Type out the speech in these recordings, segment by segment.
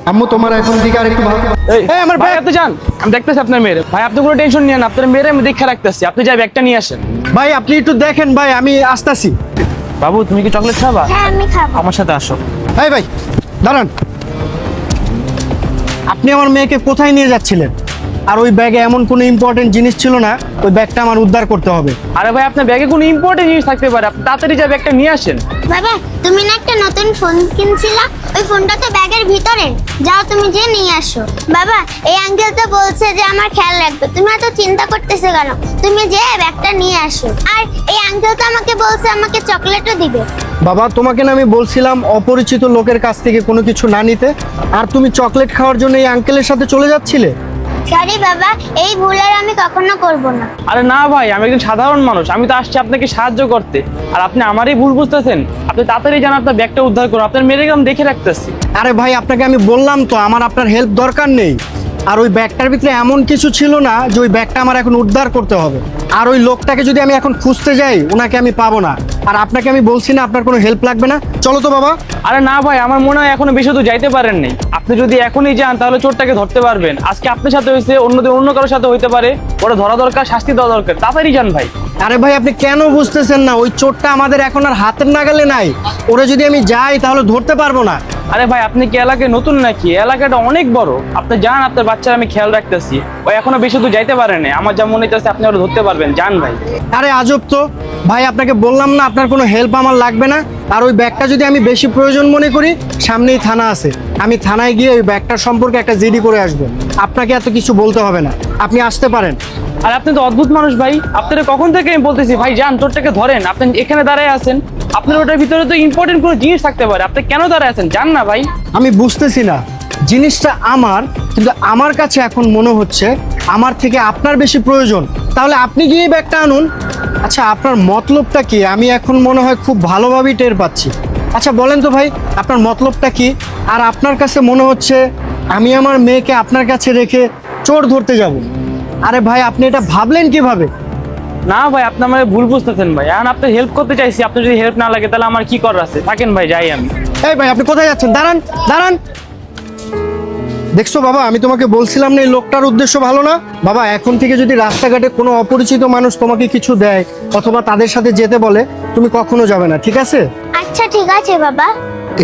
আম্মু তোমার এখন দিকে আর একটু ভালো। এই আমার ভাই ব্যাগ। আপনি যান, আমি দেখতেছি আপনার মেয়ের। ভাই আপনি কোনো টেনশন নিয়েন না, আপনার মেয়ের আমি দেখে রাখতেছি। আপনি যাই ব্যাগটা নিয়ে আসেন। ভাই আপনি একটু দেখেন ভাই, আমি আসতেছি। বাবু তুমি কি চকলেট খাবা? হ্যাঁ আমি খাবো। আমার সাথে আসো। এই ভাই দাঁড়ান, আপনি আমার মেয়েকে কোথায় নিয়ে যাচ্ছিলেন? আর ওই ব্যাগে এমন কোনো ইম্পর্টেন্ট জিনিস ছিল না, ওই ব্যাগটা আমার উদ্ধার করতে হবে। আরে ভাই আপনার ব্যাগে কোনো ইম্পর্টেন্ট জিনিস থাকতে পারে, আপনি তাড়াতাড়ি যাই ব্যাগটা নিয়ে আসেন। বাবা তুমি না একটা নতুন ফোন কিনছিলা, ওই ফোনটা তো ব্যাগের ভিতরে, যাও তুমি যে নিয়ে আসো। বাবা এই আঙ্কেল তো বলছে যে আমার খেয়াল রাখবে, তুমি এত চিন্তা করতেছো কেন? তুমি যে ব্যাগটা নিয়ে আসো। আর এই আঙ্কেল তো আমাকে বলছে আমাকে চকলেটও দিবে। বাবা তোমাকে না আমি বলছিলাম অপরিচিত লোকের কাছ থেকে কোনো কিছু না নিতে, আর তুমি চকলেট খাওয়ার জন্য এই আঙ্কেলের সাথে চলে যাচ্ছিলে। সরি বাবা, এই ভুল আর আমি কখনো করব না। আরে না ভাই, আমি একজন সাধারণ মানুষ, আমি তো আসছি আপনাকে সাহায্য করতে, আর আপনি আমারই ভুল বুঝতেছেন। আপনি তাড়াতাড়ি যান, আপনার ব্যাগটা উদ্ধার করুন, আপনার মেয়েকে আমি দেখে রাখতেছি। আরে ভাই আপনাকে আমি বললাম তো আমার আপনার হেল্প দরকার নেই। আর ওই ব্যাগটার ভিতরে এমন কিছু ছিল না যে ওই ব্যাগটা আমার এখন উদ্ধার করতে হবে। আর ওই লোকটাকে যদি আমি এখন খুঁজতে যাই ওনাকে আমি পাবো না। আর আপনাকে আমি বলছি না আপনার কোনো হেল্প লাগবে না, চলো তো বাবা। আরে না ভাই, আমার মনে হয় এখনো বেশি দূর যাইতে পারেন নাই। আপনি যদি এখনই যান তাহলে চোরটাকে ধরতে পারবেন। আজকে আপনার সাথে হয়েছে, অন্যদের অন্য কারোর সাথে হইতে পারে। ওরা ধরা দরকার, শাস্তি দেওয়া দরকার, তাড়াতাড়ি যান ভাই। আরে ভাই আপনি কেন বুঝতেছেন না? ওই চোরটা আমাদের এখন আর হাতের নাগালে নাই। ওরা যদি আমি যাই তাহলে ধরতে পারবো না। আরে ভাই আপনি কি এলাকায় নতুন নাকি? এলাকাটা অনেক বড়, আপনি যান, আপনার বাচ্চার আমি খেয়াল রাখতেছি। ওই এখনো বেশি দূর যাইতে পারে না, আমার যা মনে হচ্ছে আপনি ওরা ধরতে পারবেন, যান ভাই। আরে আজব তো ভাই, আপনাকে বললাম না আপনার কোনো হেল্প আমার লাগবে না। আর ওই ব্যাগটা যদি আমি বেশি প্রয়োজন মনে করি, সামনেই থানা আছে, আমি থানায় গিয়ে ওই ব্যাগটার সম্পর্কে একটা জিডি করে আসবো। আপনাকে এত কিছু বলতে হবে না, আপনি আসতে পারেন। আর আপনি তো অদ্ভুত মানুষ ভাই, আপনারা কখন থেকে আমি বলতেছি ভাই যান, চোরটাকে ধরেন। আপনি এখানে দাঁড়ায় আছেন, আপনার ওটার ভিতরে তো ইম্পর্টেন্ট কোনো জিনিস থাকতে পারে, আপনি কেন দাঁড়ায় আছেন? যান না ভাই। আমি বুঝতেছি না, জিনিসটা আমার, কিন্তু আমার কাছে এখন মনে হচ্ছে আমার থেকে আপনার বেশি প্রয়োজন। তাহলে আপনি গিয়ে ব্যাগটা আনুন। আচ্ছা আপনার মতলবটা কি? আমি এখন মনে হয় খুব ভালোভাবেই টের পাচ্ছি। আচ্ছা বলেন তো ভাই, আপনার মতলবটা কি? আর আপনার কাছে মনে হচ্ছে আমি আমার মেয়েকে আপনার কাছে রেখে চোর ধরতে যাব? আরে ভাই আপনি এটা ভাবলেন কিভাবে? না ভাই, আপনি আমার ভুল বুঝতেছেন ভাই। এখন আপনি হেল্প করতে চাইছি, আপনি যদি হেল্প না লাগে তাহলে আমার কি করার আছে? থাকেন ভাই, যাই আমি। এই ভাই আপনি কোথায় যাচ্ছেন? দাঁড়ান দাঁড়ান। দেখছো বাবা, আমি তোমাকে বলছিলাম না এই লোকটার উদ্দেশ্য ভালো না। বাবা এখন থেকে যদি রাস্তাঘাটে কোনো অপরিচিত মানুষ তোমাকে কিছু দেয় অথবা তাদের সাথে যেতে বলে, তুমি কখনো যাবে না, ঠিক আছে? আচ্ছা ঠিক আছে বাবা।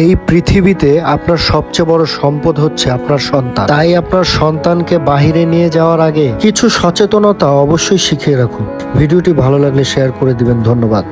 এই পৃথিবীতে আপনার সবচেয়ে বড় সম্পদ হচ্ছে আপনার সন্তান। তাই আপনার সন্তানকে বাহিরে নিয়ে যাওয়ার আগে কিছু সচেতনতা অবশ্যই শিখিয়ে রাখুন। ভিডিওটি ভালো লাগলে শেয়ার করে দিবেন। ধন্যবাদ।